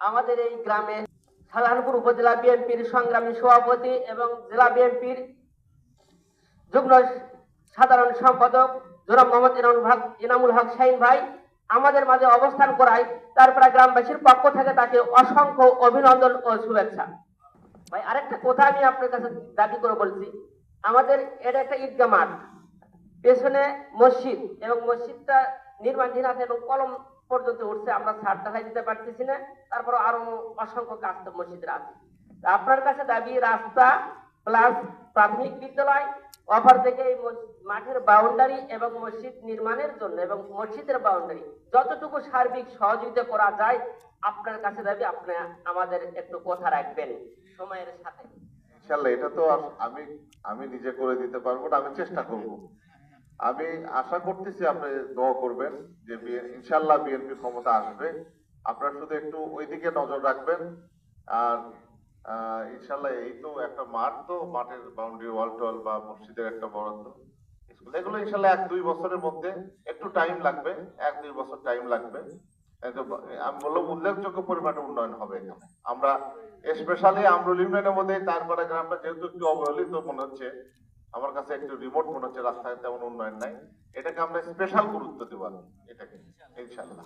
আমাদের এই গ্রামে সাধারণপুর উপজেলা বিএনপির সংগ্রামী সভাপতি এবং জেলা বিএনপির যুগ্ম সাধারণ সম্পাদক জনাব মোহাম্মদ ইনামুল হক শাহিন ভাই আমাদের মাঝে অবস্থান করায় তারপরে গ্রামবাসীর পক্ষ থেকে তাকে অসংখ্য অভিনন্দন ও শুভেচ্ছা। ভাই আরেকটা কথা আমি আপনার কাছে দাবি করে বলছি, আমাদের এটা একটা ঈদগাহ মাঠ, পেছনে মসজিদ এবং মসজিদটা নির্মাণাধীন আছে এবং কলম পর্যন্ত উঠছে, আমরা ছাদ ঢালাই দিতে পারতেছি না, তারপরে আরো অসংখ্য কাজ তো মসজিদের আছে। আপনার কাছে দাবি রাস্তা প্লাস প্রাথমিক বিদ্যালয়, অপর থেকে এই মাঠের বাউন্ডারি এবং মসজিদ নির্মাণের জন্য এবং মসজিদের বাউন্ডারি যতটুকু সার্বিক সহযোগিতা করা যায় আপনার কাছে দাবি আপনি আমাদের একটু কথা রাখবেন সময়ের সাথে। ইনশাআল্লাহ এটা তো আমি নিজে করে দিতে পারবো না, আমি চেষ্টা করব। আমি আশা করতেছি আপনি দোয়া করবেন যে ইনশাআল্লাহ বিএনপি ক্ষমতা আসবে। আপনারা শুধু একটু ওইদিকে নজর রাখবেন। আর ইনশাআল্লাহ এই তো একটা মাঠ, তো মাঠের বাউন্ডারি ওয়াল টল বা মসজিদের একটা বরাদ্দ, স্কুল, এগুলো ইনশাআল্লাহ 1-2 বছরের মধ্যে, একটু টাইম লাগবে, 1-2 বছর টাইম লাগবে। আমি বললাম উল্লেখযোগ্য পরিমাণে উন্নয়ন হবে এখানে। আমরা স্পেশালি আমরুল ইউনিয়নের মধ্যে তারপরে গ্রামটা যেহেতু একটু অবহেলিত মনে হচ্ছে, আমার কাছে একটু রিমোট মনে হচ্ছে, রাস্তায় তেমন উন্নয়ন নাই, এটাকে আমরা স্পেশাল গুরুত্ব দেব এটাকে ইনশাআল্লাহ।